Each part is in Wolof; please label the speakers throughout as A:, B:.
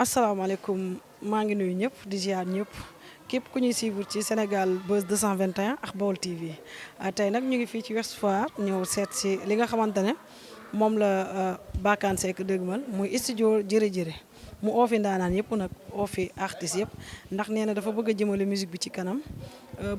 A: asalaamaaleykum maa ngi nuyu ñëpp di ziar ñëpp képp ku ñuy suivre ci Sénégal Buzz 221 ak Baol TV tey nag ñu ngi fii ci Ouest Foire ñëw seet si li nga xamante ne moom la Bakane Seck dëgmal muy studio Jërë Jërë mu oofi ndaanaan yëpp nag oofi artistes yëpp ndax nee na dafa bëgg a jëmale musique bi ci kanam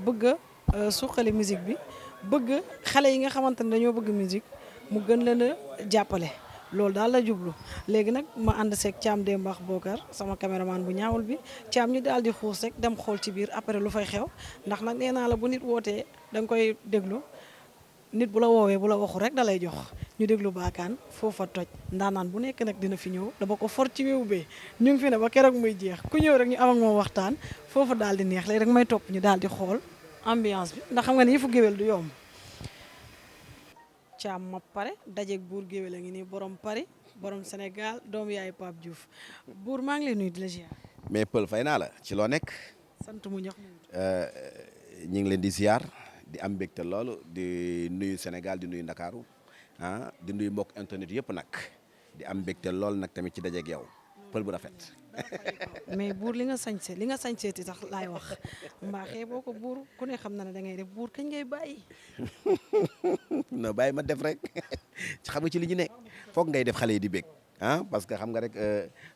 A: bëgg a suqali musique bi bëgg xale yi nga xamante ne dañoo bëgg musique mu gën leen a jàppale. loolu daal la jublu léegi nag ma ànd seeg Thiam Demba ak Bokar sama caméraman bu ñaawul bi Thiam ñu daal di xuus rek dem xool ci biir après lu fay xew ndax nag nee naa la bu nit wootee da nga koy déglu nit bu la woowee bu la waxu rek da lay jox ñu déglu Bakane foofa toj ndaanaan bu nekk nag dina fi ñëw dama ko for ci wéewu bee ñu ngi fi ne ba keroog muy jeex ku ñëw rek ñu am ak moom waxtaan foofa daal di neex léegi rek may topp ñu daal di xool ambiance bi ndax xam nga ne yëfu géwél du yomb. Caam ma pare dajeeg buur géwél a ngi nii borom Paris borom Sénégal doomu yaay Pape Diouf buur maa ngi lay nuyu di la ziar.
B: mais Pël fay naa la ci loo nekk.
A: sant mu ñax
B: ñu ngi leen di ziar di am mbégte loolu di nuyu Sénégal di nuyu Ndakaaru di nuyu mbokk internet yëpp nag di am mbégte lool nag tamit ci dajeeg yow Pël bu rafet.
A: mais buur li nga sañseeti sax laay wax mbaaxee boo ko buur ku ne xam na ne da ngay def buur kañ ngay bàyyi.
B: non bàyyi ma def rek xam nga ci li ñu nekk foog ngay def xale yi di bég parce que xam nga rek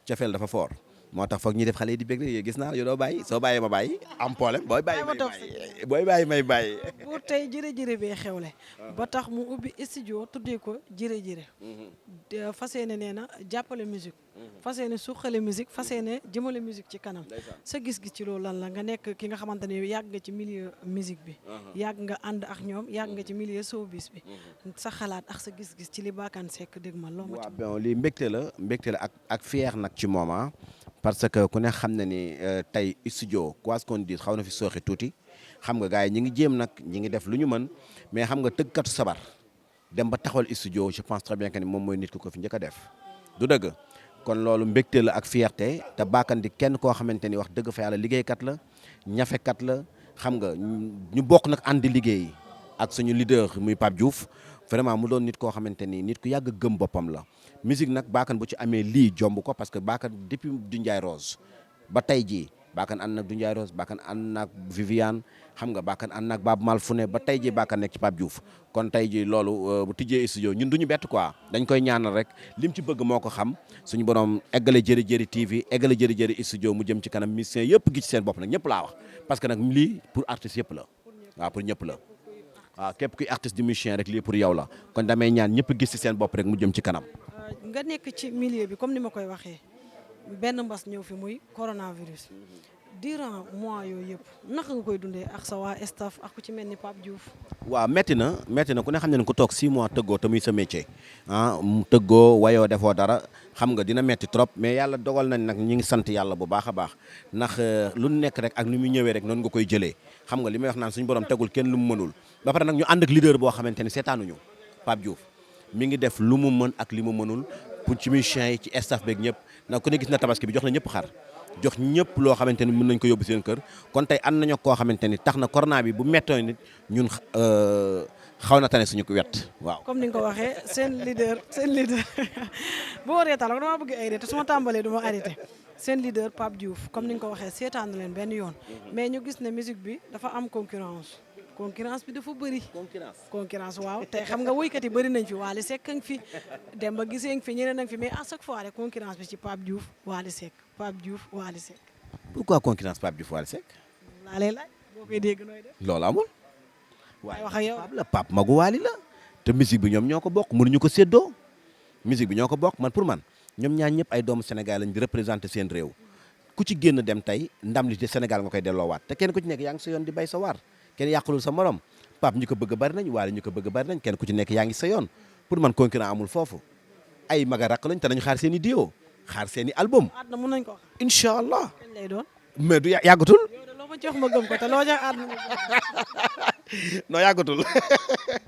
B: cofeel dafa fort moo tax foog ñuy def xale yi di bég rek gis naa yow doo bàyyi soo bàyyee ma bàyyi am problème booy bàyyi may bàyyi.
A: buur tey Jërë Jërë bee xewle ba tax mu ubbi studio tuddee ko Jërë Jërë fas yéene nee na jàppale musique fas yéene suqale musique fas yéene jëmale musique ci kanam sa gis-gis ci loolu lan la nga nekk ki nga xamante ne yàgg nga ci milieu musique bi yàgg nga ànd ak ñoom yàgg nga ci milieu showbiz bi sa xalaat ak sa gis-gis ci li Bakane Seck dégg ma loo ma ci
B: bon lii mbégte la ak fier nag ci moom parce que ku ne xam na ni tey studio quoi qu'on dise xaw na fi sooxe tuuti xam nga gars yi ñi ngi jéem nag ñi ngi def lu ñu mën mais xam nga tëggkatu sabar dem ba taxawal studio je pense très bien que ni moom mooy nit ku ko fi njëkk a def du dëgg kon loolu mbégte la ak fierté te Bakane di kenn koo xamante ni wax dëgg fa yàlla liggéeykat la ñafekat la xam nga ñu bokk nag àndi liggéey ak suñu leader muy Pape Diouf vraiment mu doon nit koo xamante ni nit ku yàgg gëm boppam la musique nag Bakane bu ci amee lii jomb ko parce que Bakane depuis du Ndiaye Rose ba tey jii Bakane ànd nag du Ndiaye Rose Bakane ànd nag Viviane xam nga Bakane ànd nag Baaba Maal fu ne ba tey jii Bakane nekk ci Pape Diouf kon tey jii loolu bu tijjee studio ñun duñu bett quoi dañ koy ñaanal rek lim ci bëgg moo ko xam suñu borom eggale Jërë Jërë TV eggale Jërë Jërë studio mu jëm ci kanam musiciens yëpp gi ci seen bopp nag ñëpp laa wax parce que nag lii pour artistes yëpp la waaw pour ñëpp la waaw képp kuy artiste du musicien rek lii pour yow la kon damay ñaan ñëpp gis ci seen bopp rek mu jëm ci kanam.
A: nga nekk ci milieu bi comme ni ma koy waxee benn mbas ñëw fi muy coronavirus durant mois yooyu yëpp naka nga koy dundee ak sa waa staff ak ku ci mel ni Pape Diouf.
B: waaw métti na ku ne xam ne ku toog 6 mois tëggoo te muy sa métier tëggoo wayoo defoo dara xam nga dina métti trop mais yàlla dogal nañ nag ñi ngi sant yàlla bu baax a baax ndax lu nekk rek ak ni muy ñëwee rek noonu nga koy jëlee xam nga li may wax naan suñu borom tegul kenn lu mu mënul ba pare nag ñu ànd ak leader boo xamante ni seetaanuñu Pape Diouf mi ngi def lu mu mën ak li mu mënul pour ci musiciens yi ci staff beeg ñëpp nag ku ne gis na tabaski bi jox na ñëpp xar jox ñëpp loo xamante ni mën nañ ko yóbbu seen kër kon tey ànd nañu koo xamante ni tax na corona bi bu mettoo nit ñun xaw na tane suñu ko wet waaw.
A: comme ni nga ko waxee seen leader boo reetal ko dama bëgg ay reet te su ma tàmbalee du ma arrêté seen leader Pape Diouf comme ni nga ko waxee seetaan na leen benn yoon mais ñu gis ne musique bi dafa am concurrence bi dafa bëri. concurrence waaw tey xam nga woykat yi bëri nañ fi Wally Seck a ngi fi Demba Guissé a ngi fi ñeneen a ngi fi mais à chaque fois rek concurrence bi ci Pape Diouf Wally Seck Pape Diouf Wally Seck.
B: pourquoi concurrence Pape Diouf Wally Seck.
A: laa lay laaj boo koy dégg nooy def.
B: loolu amul.
A: waaye wax ak yow
B: Pape la Pape magu Wally la te musique bi ñoom ñoo ko bokk mënuñu ko séddoo musique bi ñoo ko bokk man pour man ñoom ñaar ñëpp ay doomu Sénégal lañ di représenté seen réew ku ci génn dem tey ndam li ci Sénégal nga koy delloowaat te kenn ku ci nekk yaa ngi sa yoon di bay sa waar kenn yàqalul sa morom Pape ñu ko bëgg bari nañ Wally ñu ko bëgg bari nañ kenn ku ci nekk yaa ngi sa yoon pour man concurrent amul foofu ay maga rakk lañ te nañu xaar seen i duo xaar seen i album
A: àdduna mën nañ ko
B: incha allah
A: kañ lay doon
B: mais du yàggatul
A: yow de loo ma jox ma gëm ko te loo jox àdduna
B: non yàggatul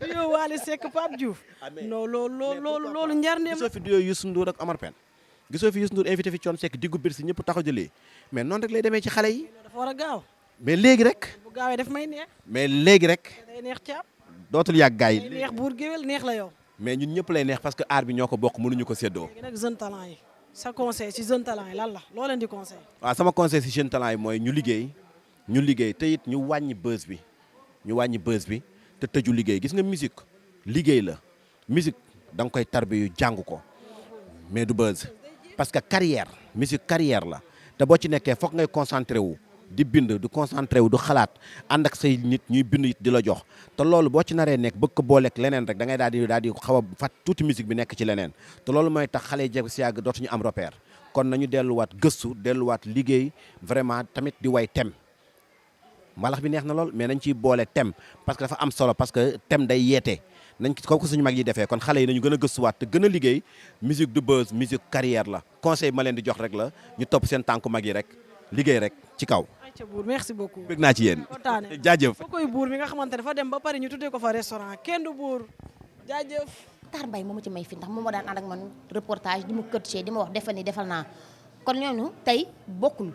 A: du yow Wally Seck Pape Diouf non loolu njar ndeem
B: gisoo fi duo Youssou Ndour ak Omar Pène gisoo fi Youssou Ndour invité fi Thione Seck diggu bir si ñëpp taxaw jëlee mais noonu rek lay demee ci xale yi
A: dafa war a gaaw
B: mais léegi rek
A: bu gaawee daf may neex
B: mais léegi rek
A: day neex caab
B: dootul yàgg gars
A: day
B: yi
A: neex buur géwél neex la yow
B: mais ñun ñëpp lay neex parce que art bi ñoo ko bokk mënuñu ko séddoo
A: léegi nag jeune talent yi sa conseil ci jeune talent yi lan la loo leen di conseil
B: waaw sama conseil si jeune talent yi mooy ñu liggéey te it ñu wàññi buzz bi te tëju liggéey gis nga musique liggéey la musique da nga koy tarbi yu jàng ko mais du buzz parce que musique carrière la te boo ci nekkee foog ngay concentré wu di bind di concentré wu du xalaat ànd ak say nit ñuy bind it di la jox te loolu boo ci naree nekk bëgg ko booleeg leneen rek da ngay daal di xaw a fat tuuti musique bi nekk ci leneen te loolu mooy tax xale yi jeg si yàgg dootuñu am repère kon nañu delluwaat gëstu delluwaat liggéey vraiment tamit di way tem mbalax bi neex na lool mais nañ ciy boole tem parce que dafa am solo parce que tem day yeete nañ ko suñu mag yi defee kon xale yi nañu gën a gëstuwaat te gën a liggéey musique du buzz musique carrière la conseil ma leen di jox rek la ñu topp seen tànku mag yi rek liggéey rek ci kaw.
A: ayca buur merci beaucoup.
B: bëgg naa ci yéen jaajëf.
A: foo koy buur mi nga xamante dafa dem ba pare ñu tuddee ko fa restaurant kenn du buur jaajëf.
C: Tar Mbaye moo ma ci may fi ndax moom moo daan ànd ak man reportage di ma coacher di ma wax defal ni defal naa kon ñooñu tey bokkul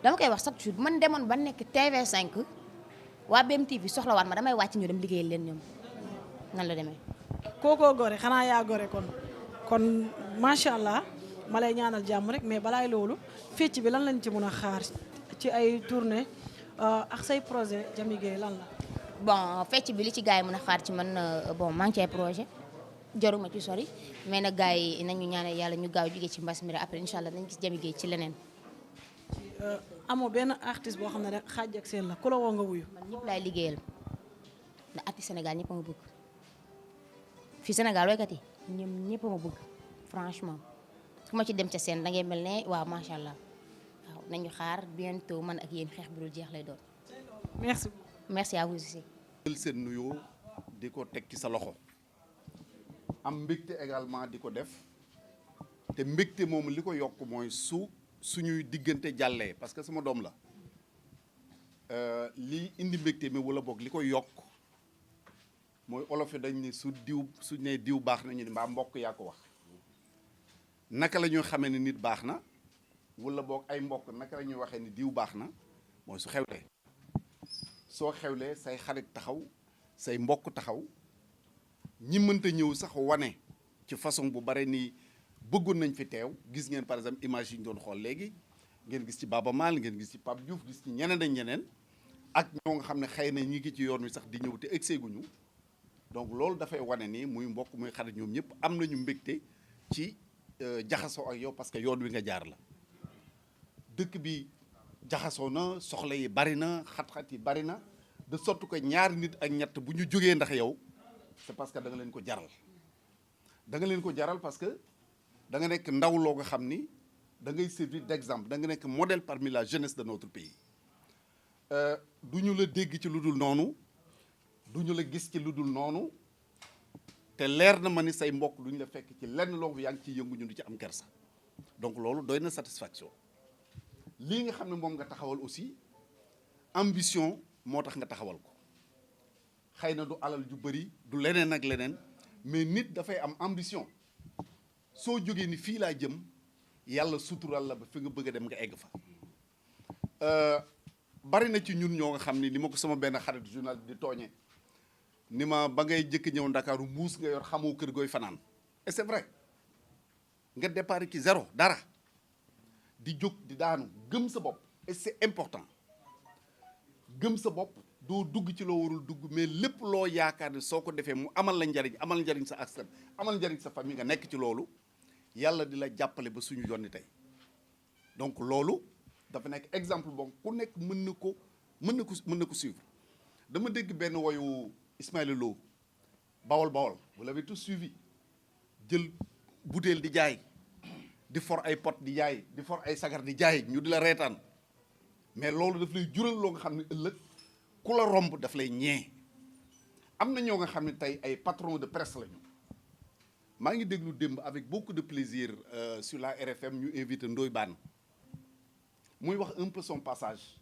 C: dama koy wax chaque jour man demoon ba nekk TV5 waa BMTV soxlawaat ma damay wàcc ñu dem liggéeyal leen ñoom nan la demee.
A: kookoo gore xanaa yaa gore kon macha allah ma lay ñaanal jàmm rek mais balaay loolu fecc bi lan lañ ci mën a xaar ci ay tournée ak say projet Jamy Gueye lan la.
C: bon fecc bi li ci gars yi mën a xaar ci man bon maa ngi ci ay projet jaruma ci sori mais nag gars yi nañu ñaanal yàlla ñu gaaw jógee ci mbas mi rek après incha allah nañ gis Jamy Gueye ci leneen.
A: amoo benn artiste boo xam ne rek xaaj ak seen la ku la woo nga wuyu.
C: man ñëpp laay liggéeyal ndax artiste Sénégal ñëpp a ma bëgg fii Sénégal waykat yi ñoom ñëpp a ma bëgg franchement ku ma ci dem ca seen da ngay mel ne waaw macha allah waaw nañu xaar bientôt man ak yéen xeex bi dul jeex lay doon.
A: merci.
C: merci à vous aussi.
D: jël seen nuyoo di ko teg ci sa loxo am mbégte également di ko def te mbégte moom li ko yokk mooy suñuy diggante jàllee parce que sama doom la lii indi mbégte mi wala boog li ko yokk mooy olof yi dañ ne su ne diw baax na ñu ne mbaa mbokk yaa ko wax naka la ñuy xamee ne nit baax na wala boog ay mbokk naka la ñuy waxee ni diw baax na mooy su xewlee soo xewlee say xarit taxaw say mbokk taxaw ñi mënta ñëw sax wane ci façon bu bare nii bëggoon nañ fi teew gis ngeen par exemple image yi ñu doon xool léegi ngeen gis ci Baba Maal ngeen gis ci Pape Diouf gis ci ñeneen ak ñeneen ak ñoo nga xam ne xëy na ñi ngi ci yoon wi sax di ñëw te egseeguñu donc loolu dafay wane ni muy mbokk muy xarit ñoom ñëpp am nañu mbégte ci jaxasoo ak yow parce que yoon wi nga jaar la dëkk bi jaxasoo na soxla yi bari na xat-xat yi bari na de sorte que ñaari nit ak ñett bu ñu jógee ndax yow c'est parce que da nga leen ko jaral da nga leen ko jaral parce que da nga nekk ndaw loo nga xam ni da ngay servir d'exemple da nga nekk modèle parmi la jeunesse de notre pays du ñu la dégg ci lu dul noonu du ñu la gis ci lu dul noonu te leer na ma ni say mbokk du ñu la fekk ci lenn loo yaa ngi ciy yëngu ñu du ci am kersa donc loolu doy na satisfaction lii nga xam ne moom nga taxawal aussi ambition moo tax nga taxawal ko xëy na du alal ju bëri du leneen ak leneen mais nit dafay am ambition soo jógee ni fii laa jëm yàlla sutural la ba fi nga bëgg a dem nga egg fa bari na ci ñun ñoo nga xam ni ma ko sama benn xarit journal di tooñee ni ma ba ngay jëkk ñëw Ndakaaru mbuus nga yor xamoo kër gooy fanaan et c'est vrai nga départ ci zéro dara di jóg di daanu gëm sa bopp et c'est important gëm sa bopp doo dugg ci loo warul dugg mais lépp loo yaakaar ne soo ko defee mu amal la njariñ amal njariñ sa askan amal njariñ sa famille nga nekk ci loolu yàlla di la jàppale ba suñu yonni tey donc loolu dafa nekk exemple bon ku nekk mën na ko suivre dama dégg benn woyu Ismaïla Lo Bawol Bawol vous l'avez tous suivi jël butéel di jaay di for ay pot di jaay di for ay sagar di jaay ñu di la reetaan mais loolu daf lay jural loo nga xam ne ëllëg ku la romb daf lay ñee am na ñoo nga xam ne tey ay patron de presse lañu maa ngi déglu démb avec beaucoup de plaisir sur la RFM ñu invité Ndoye Bane muy wax un peu son passage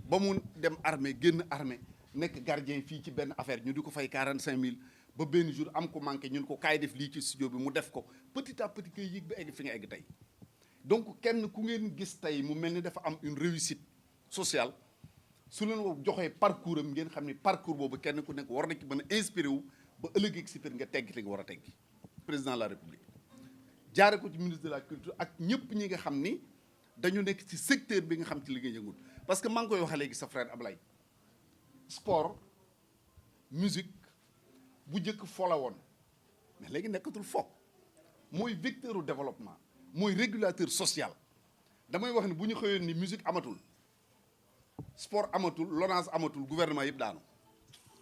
D: ba mu dem armée génn armée nekk gardien fii ci benn affaire ñu di ko fay 45 000 ba benn jour am ko manqué ñun ko kaay def lii ci studio bi mu def ko petit à petit koy yëg ba egg fi nga egg tey donc kenn ku ngeen gis tey mu mel ni dafa am une réussite sociale su leen joxee parcours am ngeen xam ni parcours boobu kenn ku nekk war na ci mën a inspiré wu ba ëllëg ak si nga teggi li nga war a teggi président de la république jaare ko ci ministre de la culture ak ñëpp ñi nga xam ni dañu nekk ci secteur bi nga xam ci li nga yëngut parce que maa ngi koy waxee léegi sa frère Ablaye sport musique bu njëkk fo la woon mais léegi nekkatul fo mooy vecteur u développement mooy régulateur social damay wax ni bu ñu xëyoon ni musique amatul sport amatul LONASE amatul gouvernement yëpp daanu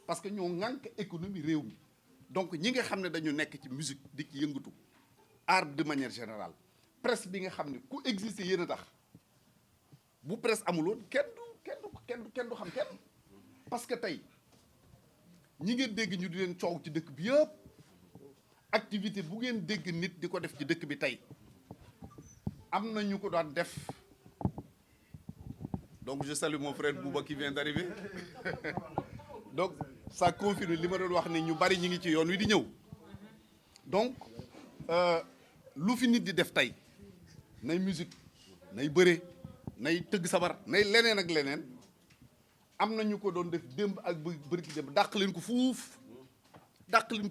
D: parce que ñoo ŋànk économie réew mi donc ñi nga xam ne dañu nekk ci musique di ci yëngatu art de manière générale presse bi nga xam ne ku exister yéen a tax bu presse amuloon kenn du xam kenn parce que tey ñi ngeen dégg ñu di leen coow ci dëkk bi yëpp activité bu ngeen dégg nit di ko def ci dëkk bi tey am na ñu ko daan def donc je salue mon frère Bouba qui vient d'arriver donc ça confirme li ma doon wax ni ñu bari ñi ngi ci yoon wi di ñëw donc lu fi nit di def tey nay musique nay bëre nay tëgg sabar nay leneen ak leneen am na ñu ko doon def démb ak bërki démb dàq leen ko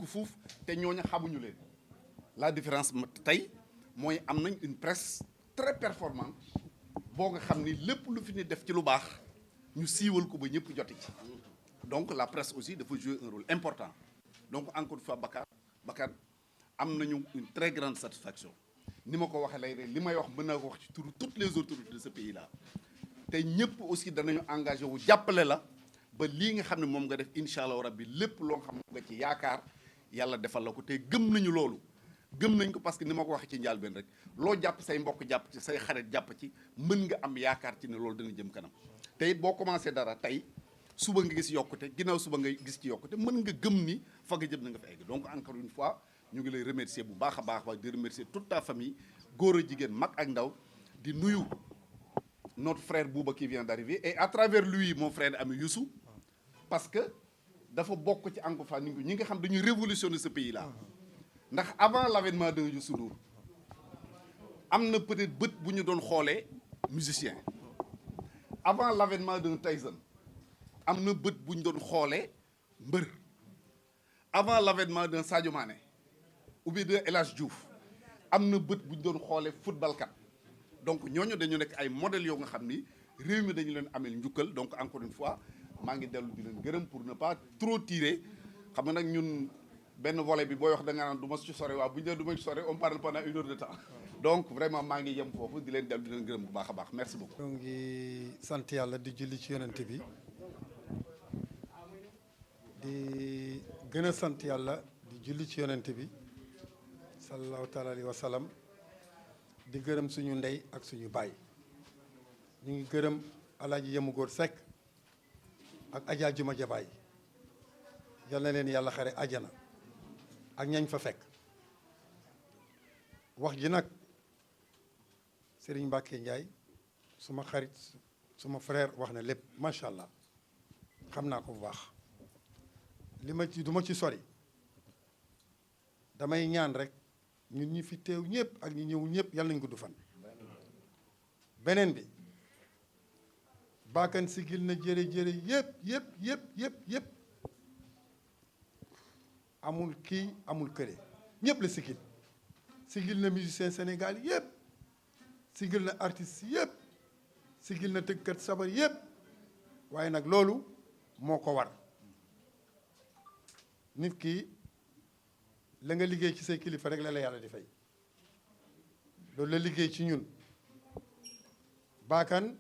D: fuuf te ñooña xamuñu leen la différence tey mooy am nañ une presse très performante boo nga xam ni lépp lu fi ni def ci lu baax ñu siiwal ko ba ñëpp joti ci donc la presse aussi dafa jouer un rôle important donc encore une fois Bakar am nañu une très grande satisfaction ni ma ko waxee lay rek li may wax mën naa ko wax ci turu toutes les autorités de ce pays là te ñëpp aussi danañu engagé wu jàppale la ba lii nga xam ne moom nga def incha allah rabbi lépp loo xam nga ci yaakaar yàlla defal la ko te gëm nañu loolu gëm nañ ko parce que ni ma ko waxee ci njàlbeen rek loo jàpp say mbokk jàpp ci say xarit jàpp ci mën nga am yaakaar ci ne loolu dana jëm kanam te it boo commencé dara tey suba nga gis yokkute ginnaaw suba nga gis ci yokkute mën nga gëm ni fa nga jëm na nga fa egg donc encore une fois ñu ngi lay remercier bu baax a baax waaye di remercier toute ta famille góor a jigéen mag ak ndaw di nuyu notre frère Bouba qui vient d'arriver et à travers lui mon frère ami Youssou parce que dafa bokk ci Ancofa ni ñi nga xam dañuy révolutionner ce pays là ndax avant l'avènement de Youssou Ndour am na peut-être bët bu ñu doon xoolee musicien avant l'avènement de Tyson am na bët bu ñu doon xoolee mbër avant l'avènement d'un Sadio Mané ou bien de El Hadj Diouf am na bët bu ñu doon xoolee football kat donc ñooñu dañu nekk ay modèles yoo nga xam ni réew mi dañu leen ameel njukkal donc encore une fois maa ngi dellu di leen gërëm pour ne pas trop tirer xam nga nag ñun benn volet bi booy wax da nga naan du ma ci sore waaw bu ñu nee du ma ci sore on parle pendant 1 heure de temps donc vraiment maa ngi yem foofu di leen dellu di leen gërëm bu baax a baax merci beaucoup.
E: ñoo ngi sant yàlla di julli ci yonent bi di gën a sant yàlla di julli ci yonent bi sallallahu taala alayhi wa sallam di gërëm suñu ndey ak suñu baay ñu ngi gërëm alaaji Yemu Góor Seck ak Adja Juma Jabaay yal na leen yàlla xare ajana ak ñañ fa fekk wax ji nag Serigne Mbacke Ndiaye suma xarit suma frère wax na lépp macha allah xam naa ko bu baax li ma ci du ma ci sori damay ñaan rek ñun ñi fi teew ñëpp ak ñi ñëwul ñëpp yàlla nañ gudd fan beneen bi baakan sigil na jërë yëpp amul kii amul kële ñëpp la sigil na musicien Sénégal yëpp sigil na artiste yëpp sigil na tëggkat sabar yëpp waaye nag loolu moo ko war nit ki la nga liggéey ci say kilifa rek la la yàlla di fay loolu la liggéey ci ñun baakan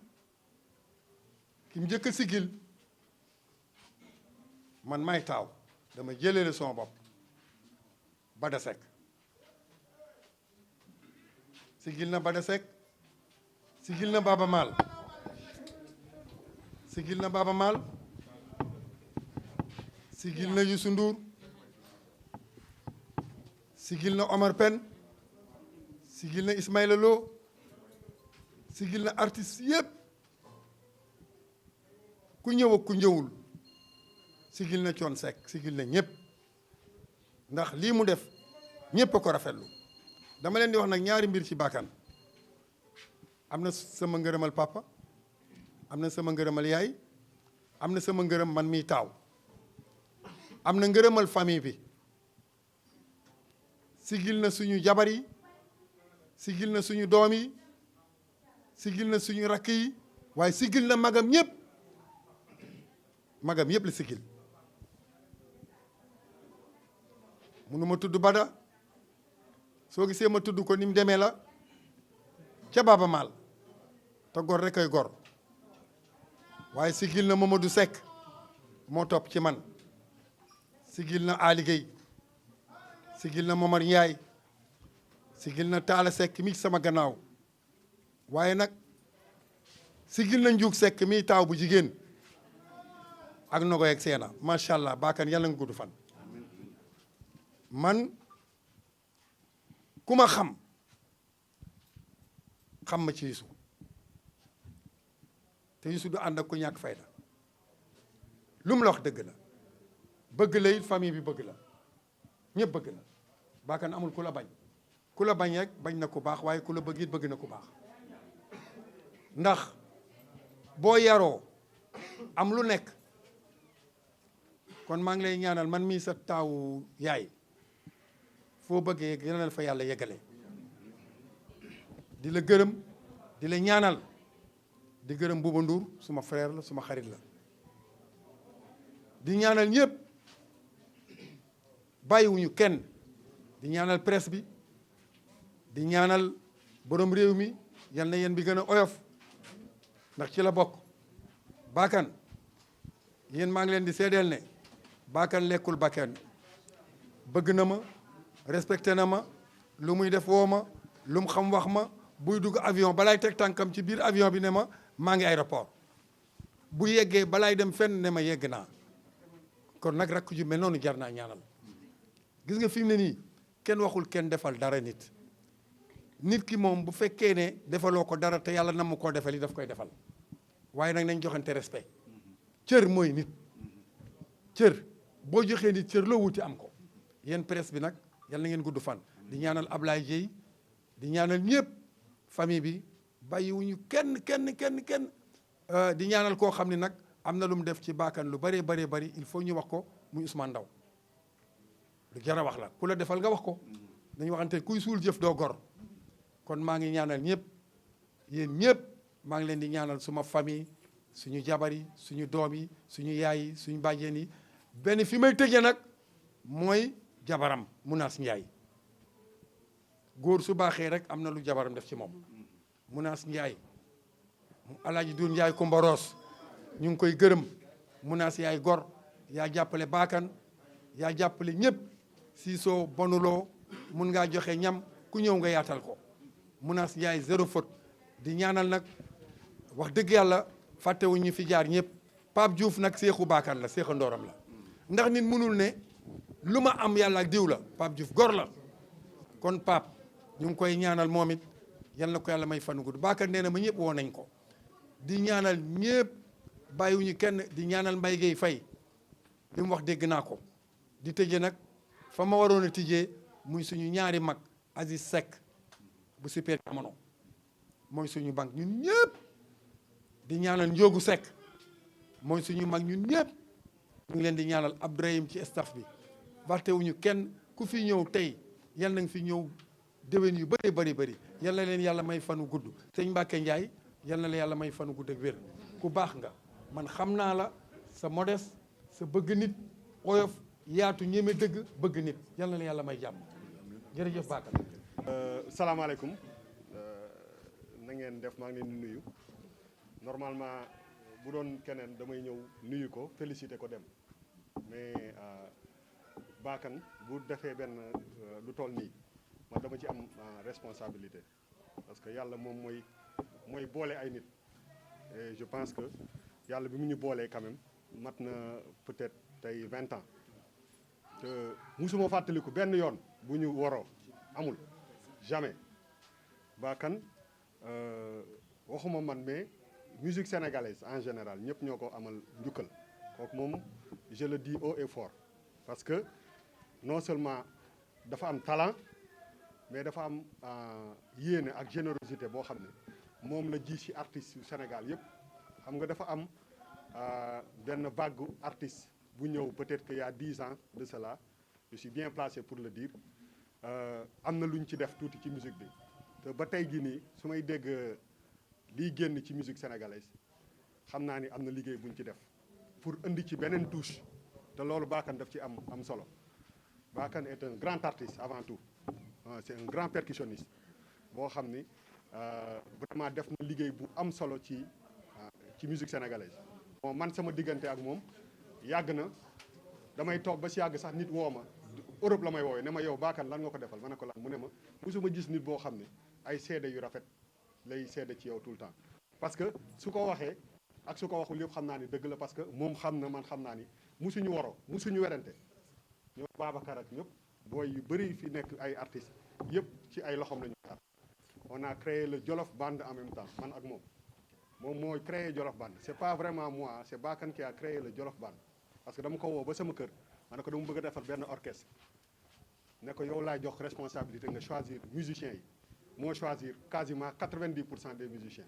E: ki mu njëkk a sigil man may taaw dama jëlale sama bopp Bada Seck sigil na Bada Seck sigil na Baba Maal sigil na Baba Maal sigil na Youssou Ndour sigil na Omar Pène sigil na Ismaïla Lo sigil na artiste yëpp ku ñëw ak ku ñëwul sigil na Thione Seck sigil na ñëpp ndax lii mu def ñëpp a ko rafetlu dama leen di wax nag ñaari mbir ci baakan am na sama ngërëmal papa am na sama ngërëmal yaay am na sama ngërëm man miy taaw am na ngërëmal famille bi sigil na suñu jabar yi sigil na suñu doom yi sigil na suñu rakk yi waaye sigil na magam ñëpp la sigil munu ma tudd Bada soo gisee ma tudd ko ni mu demee la ca Baaba Maal te gor rek ay gor waaye sigil na Mamadou Seck moo topp ci man sigil na Ali Gueye sigil na Momar Ndiaye sigil na Talla Seck mi sama gannaaw waaye nag sigil na Njuug Seck mi taaw bu jigéen ak Nogoy ak Seena macha allah baakan yàlla nga gudd fan man ku ma xam ma ci Youssou te Youssou du ànd ak ku ñàkk fayda lu mu la wax dëgg la bëgg la it famille bi bëgg la ñëpp bëgg la baakan amul ku la bañ rek bañ na ku baax waaye ku la bëgg it bëgg na ku baax ndax boo yaroo am lu nekk kon maa ngi lay ñaanal man mii sa taawu yaay foo bëggee yal na fa yàlla yeggale di la gërëm di la ñaanal di gërëm Bouba Ndour suma frère la suma xarit la di ñaanal ñëpp bàyyiwuñu kenn di ñaanal presse bi di ñaanal borom réew mi yal na yéen bi gën a oyof ndax ci la bokk baakan yéen maa ngi leen di seedeel ne baakan lekkul bakken bëgg na ma respecté na ma lu muy def woo ma lu mu xam wax ma buy dugg avion balaay teg tànkam ci biir avion bi ne ma maa ngi aéroport bu yeggee balaay dem fenn ne ma yegg naa kon nag rakk ju mel noonu jar naa ñaanal gis nga fi mu ne nii kenn waxul kenn defal dara nit ki moom bu fekkee ne defaloo ko dara te yàlla nam koo defal yi daf koy defal waaye nag nañ joxante respect cër mooy nit cër boo joxee nit cër loo wuti am ko yéen presse bi nag yal na ngeen gudd fan di ñaanal Ablaye Dieye di ñaanal ñëpp famille bi bàyyiwuñu kenn di ñaanal koo xam ne nag am na lu mu def ci baakan lu bëree bëri il faut ñu wax ko muy Ousmane Ndaw lu jar a wax la ku la defal nga wax ko dañu waxante kuy suul jëf doo gor kon maa ngi ñaanal ñëpp yéen ñëpp maa ngi leen di ñaanal suma famille suñu jabar yi suñu doom yi suñu yaay yi suñu bàjjen yi benn fi may tëjee nag mooy jabaram Munaas Njaay góor su baaxee rek am na lu jabaram def ci moom Munaas Njaay Alaaji Duun Njaay Kumba Roos ñu ngi koy gërëm Munaas yaay gor yaa jàppale baakan yaa jàppale ñëpp si soo bonuloo mun ngaa joxe ñam ku ñëw nga yaatal ko Munaas Njaay zéro faute di ñaanal nag wax dëgg yàlla fàttewuñ ñu fi jaar ñëpp Pape Diouf nag seexu baakan la seexa ndooram la ndax nit mënul ne lu ma am yàlla ak diw la Pape Diouf gor la kon Pape ñu ngi koy ñaanal moom it yal na ko yàlla may fanu gudd baakan nee na ma ñëpp woo nañ ko di ñaanal ñëpp bàyyiwuñu kenn di ñaanal Mbaye Gueye Faye li mu wax dégg naa ko di tëje nag fa ma waroon a tijjee muy suñu ñaari mag Aziz Seck bu super jamono mooy suñu banque ñun ñëpp di ñaanal Njoogu Seck mooy suñu mag ñun ñëpp ñu ngi leen di ñaanal Abdourahim ci staff bi wartewuñu kenn ku fi ñëw tey yal na nga fi ñëw déwén yu bëri yal na leen yàlla may fanu gudd sëñ Mbacke Ndiaye yal na la yàlla may fanu gudd ak wér ku baax nga man xam naa la sa modeste sa bëgg nit oyof yaatu ñeme dëgg bëgg nit yal na la yàlla may jàmm jërëjëf Bakar.
F: salaamaaleykum na ngeen def maa ngi leen di nuyu normalement bu doon keneen damay ñëw nuyu ko féliciter ko dem mais Bakar bu defee benn lu toll nii man dama ci am responsabilité parce que yàlla moom mooy boole ay nit et je pense que yàlla bi mu ñu boolee quand même mat na peut-être tey 20 ans te musuma fàttaliku benn yoon bu ñu waroo amul jamais Bakar waxuma man mais musique sénégalaise en général ñëpp ñoo ko amal njukkal kooku moom je le dis haut et fort parce que non seulement dafa am talent mais dafa am yéene ak générosité boo xam ne moom la ji ci artistes yu Sénégal yëpp xam nga dafa am benn vague artiste bu ñëw peut-être qu'il y a 10 ans de cela je suis bien placé pour le dire am na lu ñu ci def tuuti ci musique bi te ba tey jii nii su may dégg liy génn ci musique sénégalaise xam naa ni am na liggéey buñ ci def pour indi ci beneen touche te loolu Bakane daf ci am solo Bakane est un grand artiste avant tout c'est un grand percussionniste boo xam ni vraiment def na liggéey bu am solo ci musique sénégalaise. bon man sama diggante ak moom yàgg na damay toog ba si yàgg sax nit woo ma Europe la may woowee ne ma yow Bakane lan nga ko defal ma ne ko lan mu ne ma musuma gis nit boo xam ne ay seede yu rafet lay seede ci yow tout le temps. parce que su ko waxee ak su ko waxul yëpp xam naa ni dëgg la parce que moom xam na man xam naa ni musuñu waroo musuñu werante ñoom Babacar ak ñëpp booy yu bëri fi nekk ay artistes yëpp ci ay loxoom la ñu jaar. on a créé le Jolof Band en même temps man ak moom mooy créé Jolof Band c'est pas vraiment moi c'est Bakane qui a créé le Jolof Band parce que dama ko woo ba sama kër ma ne ko dama bëgg a defar benn orchestre ne ko yow laay jox responsabilité nga choisir musiciens yi moo choisir quasiment 90% des musiciens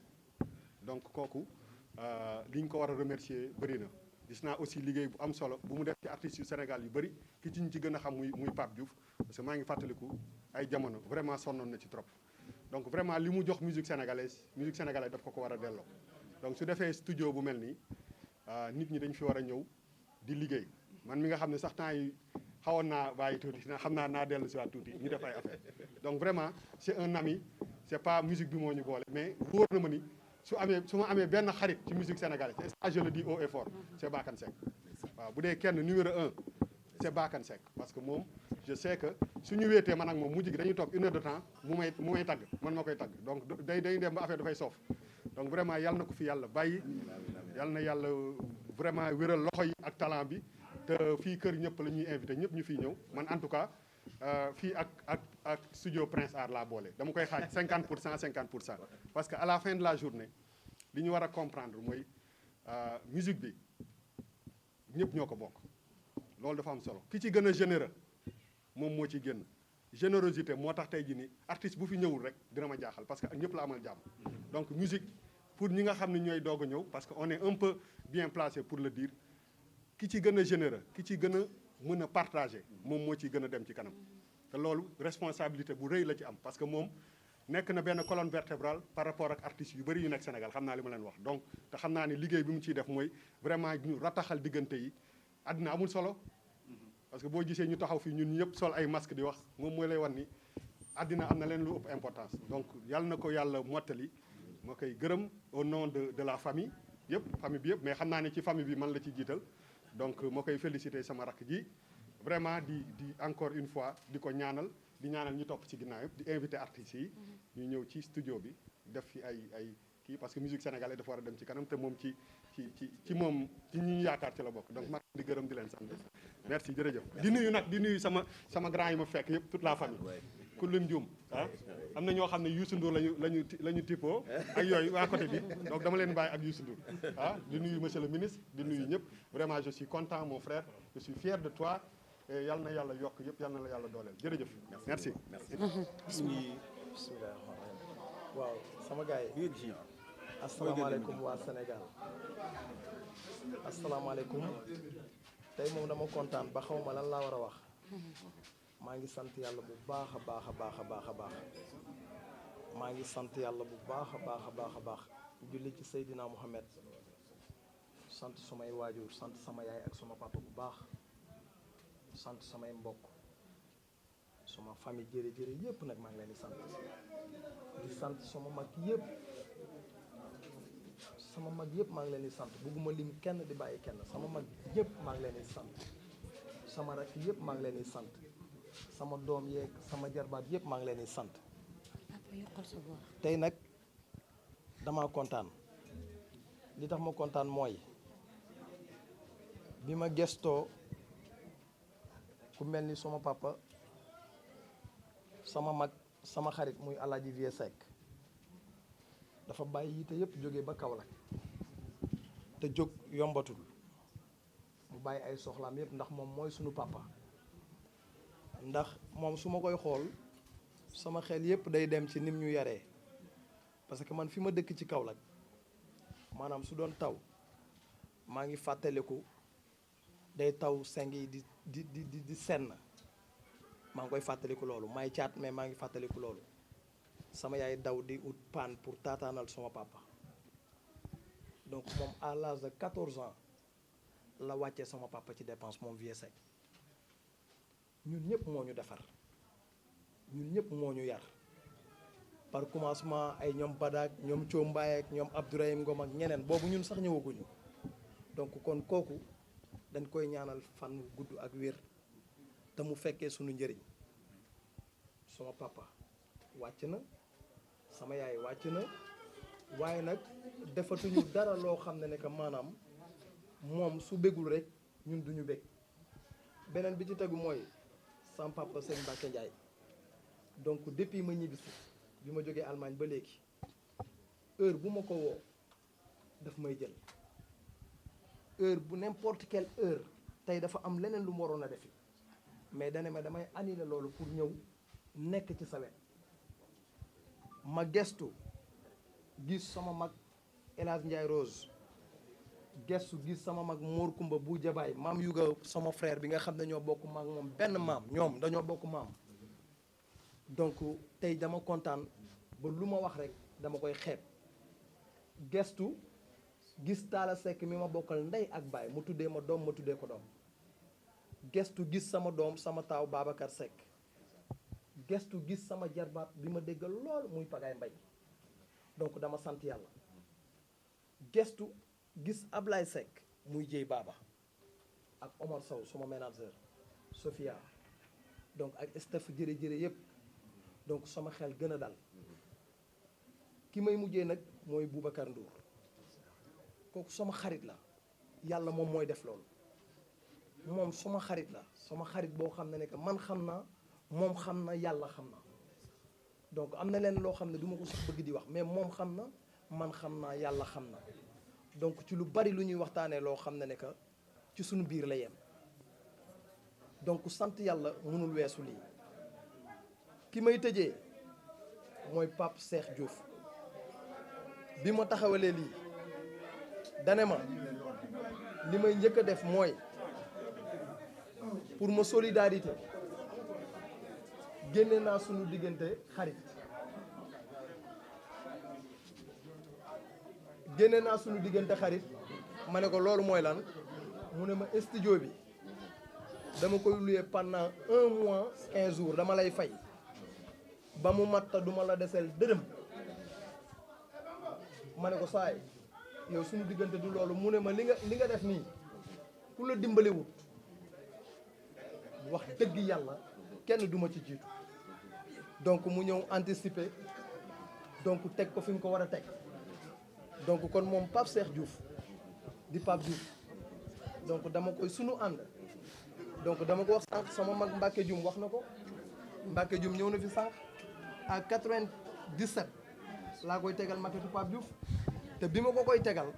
F: donc kooku li ñu ko war a remercier bëri na. gis naa aussi liggéey bu am solo bu mu def ci artistes yu Sénégal yu bëri ki ci ñu ci gën a xam muy Pape Diouf parce que maa ngi fàttaliku ay jamono vraiment sonnoon na ci trop. donc vraiment li mu jox musique sénégalaise daf ko war a delloo donc su defee studio bu mel nii nit ñi dañ fi war a ñëw di liggéey man mi nga xam ne sax temps yi xawoon naa bàyyi tuuti xam naa dellu si waat tuuti ñu def ay affaire donc vraiment c'est un ami c'est pas musique bi moo ñu boole mais wóor na ma ni su ma amee benn xarit ci musique sénégalaise et ça je le dis haut et fort c'est Bakane Seck waaw bu dee kenn numéro 1 c'est Bakane Seck parce que moom je sais que suñu wéetee man ak moom mujj gi dañuy toog 1 heure de temps mu may tagg man ma koy tagg donc day dem ba affaire dafay soof donc vraiment yàlla na ko fi yàlla bàyyi yàlla na yàlla vraiment wéral loxo yi ak talent bi te fii kër ñëpp la ñuy invité ñëpp ñu fiy ñëw man en tout cas fii ak studio Prince Art laa boole dama koy xaaj 50% parce que à la fin de la journée li ñu war a comprendre mooy musique bi ñëpp ñoo ko bokk loolu dafa am solo ki ci gën a généreux moom moo ci génn générosité moo tax tey jii ni artiste bu fi ñëwul rek dina ma jaaxal parce que ñëpp la amal jàmm donc musique pour ñi nga xam ne ñooy doog a ñëw parce que on est un peu bien placé pour le dire ki ci gën a généreux ki ci gën a mën a partager moom moo ciy gën a dem ci kanam te loolu responsabilité bu rëy la ci am parce que moom nekk na benn colonne vertébrale par rapport ak artistes yu bëri yu nekk Sénégal xam naa li ma leen wax donc te xam naa ni liggéey bi mu ciy def mooy vraiment ñu rataxal diggante yi àddina amul solo parce que boo gisee ñu taxaw fii ñun ñëpp sol ay masque di wax moom mooy lay wan ni àddina am na leen lu ëpp importance donc yàlla na ko yàlla mottali moo koy gërëm au nom de la famille famille bi yëpp mais xam naa ne ci famille bi man la ci jiital donc moo koy féliciter sama rakk ji vraiment di encore une fois di ko ñaanal di ñaanal ñu topp ci ginnaaw yëpp di inviter artistes yi ñu ñëw ci studio bi def fi ay kii parce que musique sénégalaise dafa war a dem ci kanam te moom ci moom ci ñi yaakaar ci la bokk donc maa di gërëm di leen sant merci jërëjëf di nuyu sama grand yi ma fekk yëpp toute la famille ku lim juum am na ñoo xam ne Youssou Ndour la ñu tippoo ak yooyu waa côté bi donc dama leen bàyyi ak Youssou Ndour di nuyu monsieur le ministre di nuyu ñëpp vraiment je suis content mon frère je suis fier de toi et yal na yàlla yokk yëpp yal na la yàlla dooleel jërëjëf merci
G: bismillah waaw sama gars yi asalaamaaleykum waa Sénégal asalaamaaleykum tey moom dama kontaan ba xaw ma lan laa war a wax maa ngi sant yàlla bu baax a baax a baax a baax a baax maa ngi sant yàlla bu baax a baax a baax a baax julli ci Seydina Mohamed sant samay waajur sant sama yaay ak sama papa bu baax sant samay mbokk sama famille jërë yëpp nag maa ngi leen di sant sama mag yëpp maa ngi leen di sant bugguma lim kenn di bàyyi kenn sama mag yëpp maa ngi leen di sant sama rakk yëpp maa ngi leen di sant sama doom yeeg sama jarbaat yëpp maa ngi leen di sant tey nag dama kontaan li tax ma kontaan mooy bi ma gestoo ku mel ni sama papa sama mag sama xarit muy Alaaji Vieux Seck dafa bàyyi yite yëpp jóge ba Kaolack te jóg yombatul mu bàyyi ay soxlaam yëpp ndax moom mooy sunu papa ndax moom su ma koy xool sama xel yëpp day dem ci nim ñu yaree parce que man fi ma dëkk ci Kaolack maanaam su doon taw maa ngi fàttaliku day taw seng yi di senn maa ngi koy fàttaliku loolu may caat mais maa ngi fàttaliku loolu sama yaay daw di ut paan pour taataanal sama papa donc moom à l'âge de 14 ans la wàccee sama papa ci dépense moom Vieux Seck ñun ñëpp moo ñu defar ñun ñëpp moo ñu yar par commencement ay ñoom Badak ñoom Coombaay ak ñoom Abdourahim Ngom ak ñeneen boobu ñun sax ñëwaguñu donc kon kooku dañ koy ñaanal fan wu gudd ak wér te mu fekkee suñu njëriñ sama papa wàcc na sama yaay wàcc na waaye nag defatuñu dara loo xam ne que maanaam moom su bégul rek ñun duñu bég beneen bi ci tegu mooy sama papa sëñ Mbacke Ndiaye donc depuis ma ñibbisi bi ma jógee Allemagne ba léegi heure bu ma ko woo daf may jël heure bu n'importe quelle heure tey dafa am leneen lu mu waroon a defi mais dane ma damay annuler loolu pour ñëw nekk ci sa wet ma gestu gis sama mag El Hadj Ndiaye Rose gestu gis sama mag Mor Kumba bu jabaay maam yuga sama frère bi nga xam ne ñoo bokk maag moom benn maam ñoom dañoo bokk maam donc tey dama kontaan ba lu ma wax rek dama koy xeeb gestu gis Talla Seck mi ma bokkal ndey ak baay mu tuddee ma doom ma tuddee ko doom gestu gis sama doom sama taaw Babacar Seck gestu gis sama jarbaat bi ma déggal lool muy Pagaay Mbay donc dama sant yàlla gestu gis Ablaye Seck muy Jéy Baba ak Omar Sow suma manager Sofia donc ak staff jërë-jërë yépp donc sama xel gën a dal ki may mujjee nag mooy Boubacar Ndour kooku sama xarit la yàlla moom mooy def loolu moom sama xarit la sama xarit boo xam ne que man xam naa moom xam na yàlla xam na donc am na leen loo xam ne du ma ko sax bëgg di wax mais moom xam na man xam naa yàlla xam na donc ci lu bari lu ñuy waxtaanee loo xam ne que ci suñu biir la yem donc sant yàlla mënul weesu lii ki may tëjee mooy Pape Cheikh Diouf bi ma taxawalee lii dane ma li may njëkk a def mooy pour ma solidarité génne naa suñu diggante xarit génne naa suñu diggante xarit ma ne ko loolu mooy lan mu ne ma studio bi dama koy louer pendant 1 mois 15 jours dama lay fay ba mu matta duma la deseel dërëm ma ne ko saay yow suñu diggante du loolu mu ne ma li nga def nii ku la dimbaliwut wax dëgg yàlla kenn duma ci jiitu donc mu ñëw anticiper donc teg ko fi mu ko war a teg donc kon moom Pape Cheikh Diouf di Pape Diouf donc dama koy sunu ànd donc dama ko wax sànq sama mag Mbacke Dioum wax na ko Mbacke Dioum ñëw na fi sànq à 97 laa koy tegal maquette Pape Diouf te bi ma ko koy tegal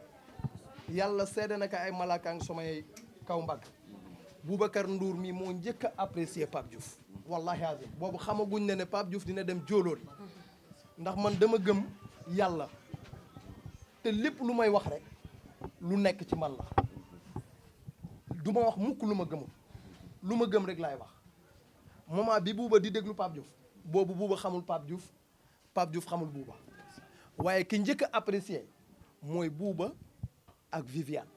G: yàlla seede na ko ay malaakaang samay kaw mbagg Boubacar Ndour mi moo njëkk a apprécier Pape Diouf wallahi azim boobu xamaguñ ne Pape Diouf dina dem jóolooli ndax man dama gëm yàlla te lépp lu may wax rek lu nekk ci man la du ma wax mukk lu ma gëmul lu ma gëm rek laay wax moment bi Bouba di déglu Pape Diouf boobu Bouba xamul Pape Diouf xamul Bouba waaye ki njëkk a apprécier mooy Bouba ak Viviane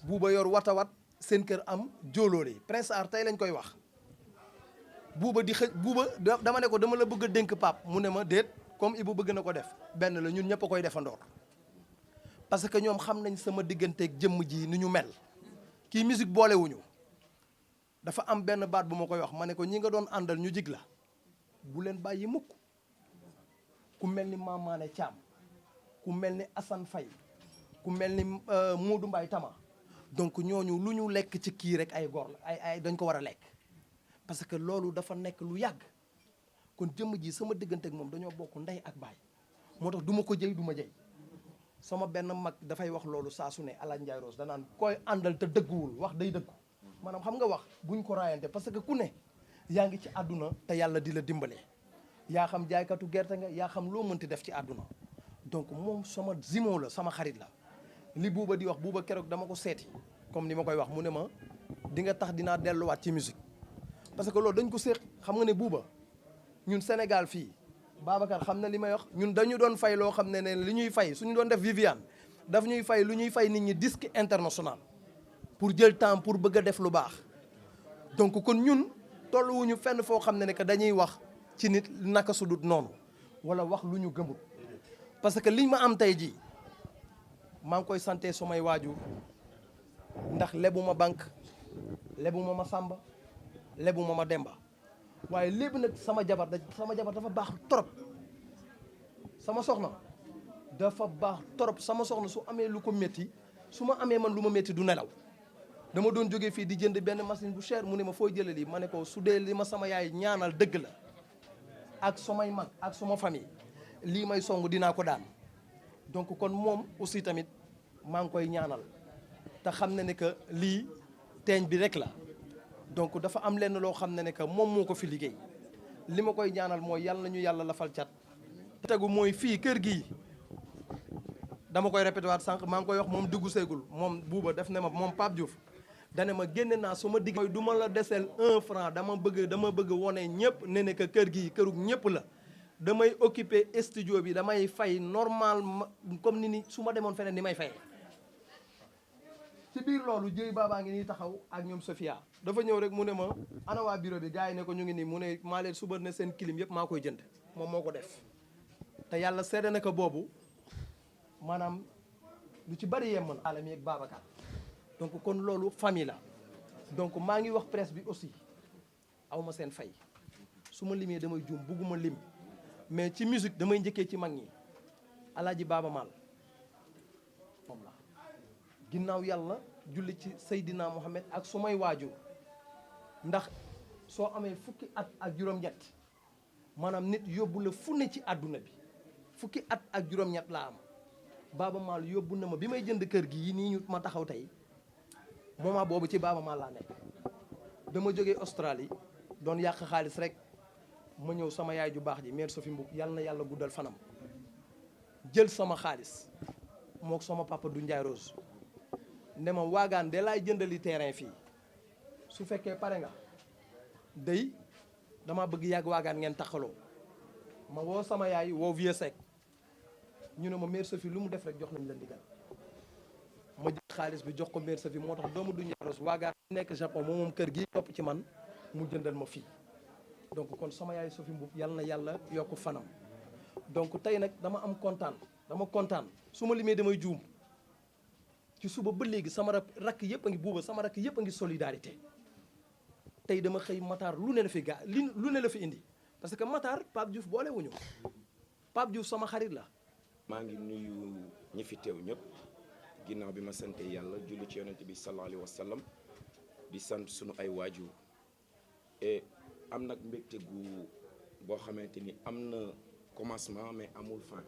G: Bouba yor watawat seen kër am jóoloole Prince Art tey lañ koy wax Bouba di xëj Bouba dama ne ko dama la bëgg a dénk Pape mu ne ma déet comme Ibou bëgg na ko def benn la ñun ñëpp a koy defandoor parce que ñoom xam nañ sama digganteeg jëmm ji ni ñu mel kii musique boolewuñu dafa am benn baat bu ma koy wax ma ne ko ñi nga doon àndal ñu jig la bu leen bàyyi mukk ku mel ni Mamane Thiam ku mel ni Assane Faye ku mel ni Modou Mbaye Tama donc ñooñu lu ñu lekk ci kii rek ay góor la ay dañ ko war a lekk parce que loolu dafa nekk lu yàgg kon jëmm ji sama diggante ak moom dañoo bokk ndey ak baay moo tax du ma ko jëy du ma jëy sama benn mag dafay wax loolu saa su ne Alaaji Ndiaye Rose danaan koy àndal te dëgguwul wax day dëggu maanaam xam nga wax buñ ko raayante parce que ku ne yaa ngi ci àdduna te yàlla di la dimbale yaa xam jaaykatu gerte nga yaa xam loo mënti def ci àdduna donc moom sama zimo la sama xarit la li Bouba di wax Bouba keroog dama ko seeti comme ni ma koy wax mu ne ma di nga tax dinaa delluwaat ci musique parce que loolu dañ ko séq xam nga ne Bouba ñun Sénégal fii Babacar xam na li may wax ñun dañu doon fay loo xam ne li ñuy fay suñu doon def Viviane daf ñuy fay lu ñuy fay nit ñi disque international pour jël temps pour bëgg a def lu baax donc kon ñun tolluwuñu fenn foo xam ne que dañuy wax ci nit naka su dut noonu wala wax lu ñu gëmul parce que liñ ma am tey jii maa ngi koy santé sumay waajur ndax lebu ma banque lebu ma Samba lebu ma Demba waaye léegi nag sama jabar dafa baax trop sama soxna dafa baax trop sama soxna su amee lu ko métti su ma amee man lu ma métti du nelaw dama doon jógee fii di jënd benn machine bu cher mu ne ma fooy jëlee lii ma ne ko su dee li ma sama yaay ñaanal dëgg la ak samay mag ak sama famille lii may song dinaa ko daan donc kon moom aussi tamit maa ngi koy ñaanal te xam ne que lii teeñ bi rek la donc dafa am lenn loo xam ne que moom moo ko fi liggéey li ma koy ñaanal mooy yàlla nañu yàlla lafal cat tegu mooy fii kër gii dama koy répété waat sànq maa ngi koy wax moom dugg seegul moom buuba def ne ma moom Pape Diouf dane ma génne naa su ma digg mooy du ma la deseel 1 franc dama bëgg wone ñëpp ne que kër gii kërug ñëpp la damay occuper studio bi damay fay normal comme ni su ma demoon feneen ni may fayee ci biir loolu jëy baabaa ngi nii taxaw ak ñoom Sofia dafa ñëw rek mu ne ma ana waa bureau bi gars yi ne ko ñu ngi nii mu ne maa leen suba ne seen clim yëpp maa koy jënd moom moo ko def te yàlla seede na ko boobu maanaam lu ci bari yem na alami ak Babacar donc kon loolu famille la donc maa ngi wax presse bi aussi aw ma seen fay su ma limee damay juum bugguma lim mais ci musique damay njëkkee ci mag ñi Alaaji Baaba Maal moom la ginnaaw yàlla julli ci Seydina Mohamed ak sumay waajur ndax soo amee fukki at ak juróom-ñett maanaam nit yóbbu la fu ne ci àdduna bi fukki at ak juróom-ñett laa am Baaba Maal yóbbu na ma bi may jënd kër gi yi nii ñu ma taxaw tey moment boobu ci Baaba Maal laa nekk dama jógee Australie doon yàq xaalis rek ma ñëw sama yaay ju baax ji mère Sophie Mboup yàlla na yàlla guddal fanam jël sama xaalis mook sama papa du Ndiaye Rose ne ma waagaan de laay jëndali terrain fii su fekkee pare nga day dama bëgg yàgg waagaan ngeen taxaloo ma woo sama yaay woo vieux sec ñu ne ma mère Sophie lu mu def rek jox nañ la ndigal ma jël xaalis bi jox ko mère Sophie moo tax doomu du Ndiaye Rose waagaan nekk Japon moom kër gi topp ci man mu jëndal ma fii donc kon sama yaay Sophie Mboup yàlla na yàlla yokk fanam donc tey nag dama kontaan su ma limee damay juum ci suba ba léegi sama rakk yëpp a ngi buuba sama rakk yëpp a ngi solidarité tey dama xëy Matar lu ne la fi lu ne la fi indi parce que Matar Pape Diouf boole wuñu Pape Diouf sama xarit la.
H: maa ngi nuyu ñi fi teew ñëpp ginnaaw bi ma sante yàlla julli ci yonent bi sallallahu alayhi wa sallam di sant sunu ay waajur et am nag mbégte gu boo xamante ni am na commencement mais amul fin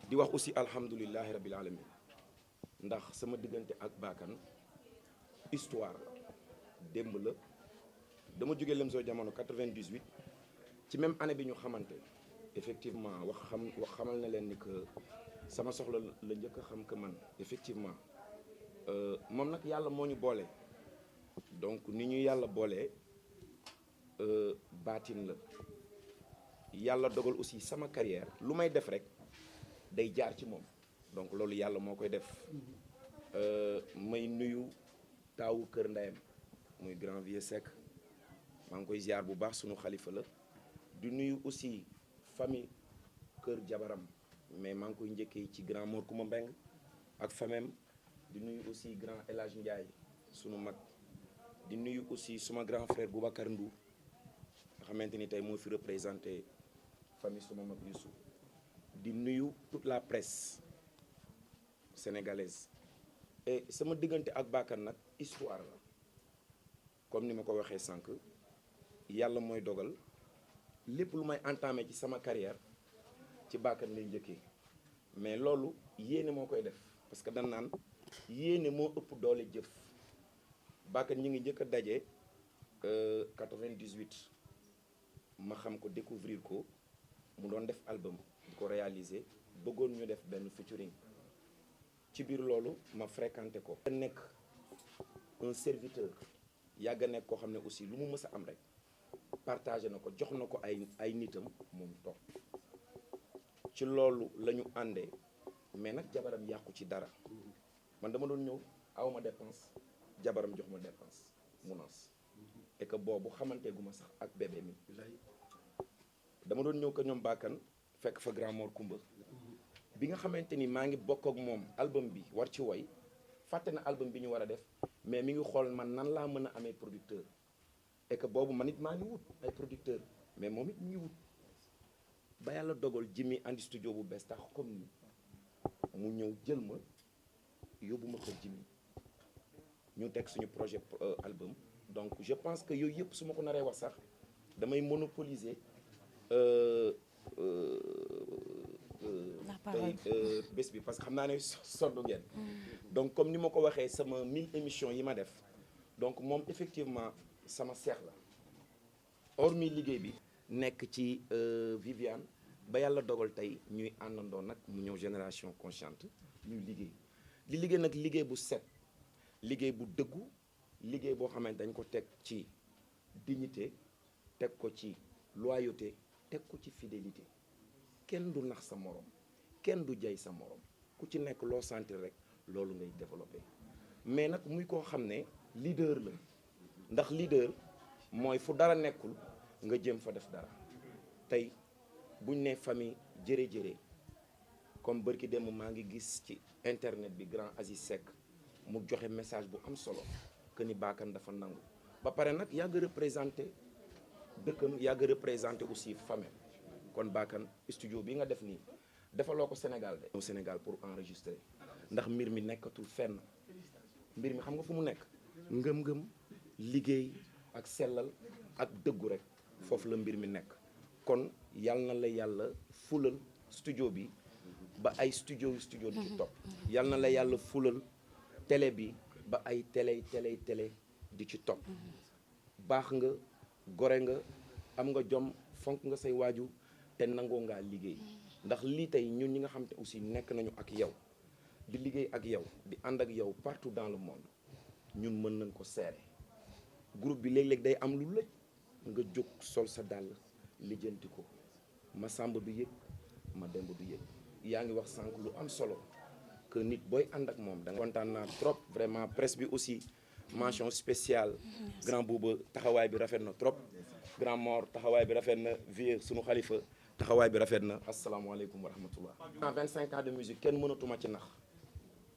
H: di wax aussi alhamdulillahi rabbil alamin ndax sama diggante ak Bakane histoire démb la dama jógee Lemzo Jamono 98 ci même année bi ñu xamante effectivement wax xamal na leen ni que sama soxla la njëkk a xam que man effectivement moom nag yàlla moo ñu boole donc ni ñu yàlla boolee baatin la yàlla dogal aussi sama carrière lu may def rek day jaar ci moom donc loolu yàlla moo koy def may nuyu taawu kër ndeyam muy grand vieux sec maa ngi koy ziar bu baax sunu xalifa la di nuyu aussi famille kër jabaram mais maa ngi koy njëkkee ci grand Mor Kouma Mbeng ak famem di nuyu aussi grand El Hadj Ndiaye sunu mag di nuyu aussi suma grand frère Boubacar Ndour nga xamante ni tey moo fi représenté famille suma mag Youssou di nuyu toute la presse sénégalaise et sama diggante ak Bakane nag histoire la comme ni ma ko waxee sànq yàlla mooy dogal lépp lu may entamé ci sama carrière ci Bakane lay njëkkee mais loolu yéene moo koy def parce que dañ naan yéene moo ëpp doole jëf Bakane ñi ngi njëkk a daje 98 ma xam ko découvrir ko mu doon def album di ko réaliser bëggoon ñu def benn featuring ci biir loolu ma fréquenté ko. nekk un serviteur yàgg a nekk koo xam ne aussi lu mu mës a am rek partagé na ko jox na ko ay nitam moom toog ci loolu la ñu àndee mais nag jabaram yàqu ci dara man dama doon ñëw awma dépense jabaram jox ma dépense munaas et que boobu xamante gu ma sax ak bébé mi dama doon ñëw ko ñoom bàkkan fekk fa grand mor Kumba bi nga xamante ni maa ngi bokk ak moom album bi war ci woy fàtte na album bi ñu war a def mais mi ngi xool man nan laa mën a amee producteur et que boobu man it maa ngi wut ay producteur mais moom it mi ngi wut ba yàlla dogal Jimmy andi studio bu bees tax comme ni mu ñëw jël ma yóbbu ma ko Jimmy ñu teg suñu projet album donc je pense que yooyu yëpp su ma ko naree wax sax damay monopoliser tey bés bi parce que xam naa ne sonn ngeen donc comme ni ma ko waxee sama 1000 émissions yi ma def donc moom effectivement sama seex la hormis liggéey bi nekk ci Viviane ba yàlla dogal tey ñuy àndandoo nag mu ñëw génération consciente ñuy liggéey nag liggéey bu set liggéey bu dëggu liggéey boo xamante dañ ko teg ci dignité teg ko ci loyauté teg ko ci fidélité kenn du nax sa morom kenn du jay sa morom ku ci nekk loo sentir rek loolu ngay développé mais nag muy koo xam ne leader la ndax leader mooy fu dara nekkul nga jëm fa def dara tey buñ ne famille jërë-jërë comme bërki démb maa ngi gis ci internet bi grand Aziz Seck mu joxe message bu am solo que ni Bakane dafa nangu ba pare nag yàgg représenté dëkkam yàgg représenté aussi famille kon Bakane studio bi nga def nii defaloo ko Sénégal de. au Sénégal pour enregistrer ndax mbir mi nekkatul fenn mbir mi xam nga fu mu nekk ngëm-ngëm liggéey ak sellal ak dëggu rek foofu la mbir mi nekk kon yal na la yàlla fulal studio bi ba ay studio di ci topp yal na la yàlla fulal télé bi ba ay télé di ci topp baax nga gore nga am nga jom fonk nga say waaju te nangoo ngaa liggéey ndax lii tey ñun ñi nga xam te aussi nekk nañu ak yow di liggéey ak yow di ànd ak yow partout dans le monde ñun mën nañ ko seere groupe bi léeg-léeg day am lu lëj nga jóg sol sa dàll lijjanti ko ma sàmb du yëg ma demb du yëg yaa ngi wax sànq lu am solo que nit booy ànd ak moom da nga kontaan naa trop vraiment presse bi aussi mention spéciale grand Bouba taxawaay bi rafet na trop grand Mor taxawaay bi rafet na vieux sunu xalifa taxawaay bi rafet na asalaamaaleykum wa rahmatullah en 25 ans de musique kenn mënatuma ci nax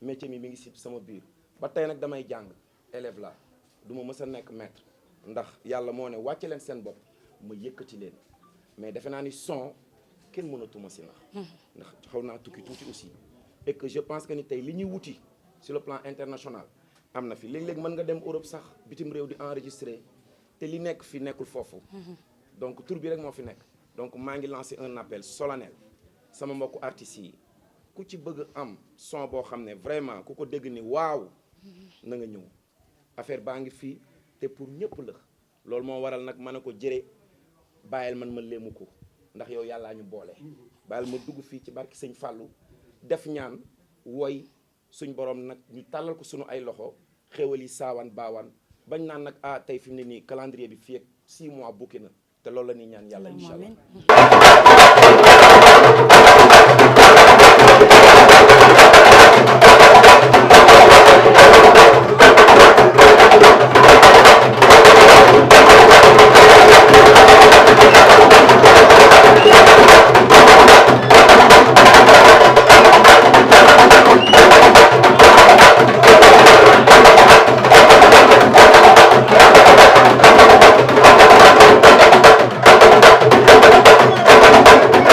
H: métier mi ngi si sama biir ba tey nag damay jàng élève la du ma mës a nekk maître ndax yàlla moo ne wàcce leen seen bopp ma yëkkati leen mais defe naa ni son kenn mënatuma si nax ndax xaw naa tukki tuuti aussi et que je pense que ni tey li ñuy wuti sur le plan international am na fi léeg-léeg mën nga dem Europe sax bitim réew di enregistrer te li nekk fi nekkul foofu donc tur bi rek moo fi nekk donc maa ngi lancé un appel solennel sama mbokku artistes yi ku ci bëgg am son boo xam ne vraiment ku ko dégg ni waaw na nga ñëw affaire baa ngi fii te pour ñëpp la loolu moo waral nag ma ne ko jëre bàyyil man ma léemu ko ndax yow yàllaa ñu boole bàyyil ma dugg fii ci barki sëñ Fallou def ñaan woy suñ borom nag ñu tàllal ko suñu ay loxo xéwal yi saawaan baawaan bañ naan nag tey fi mu ne nii calendrier bi fii ak 6 mois bukki na te loolu la ñuy ñaan yàlla incha allah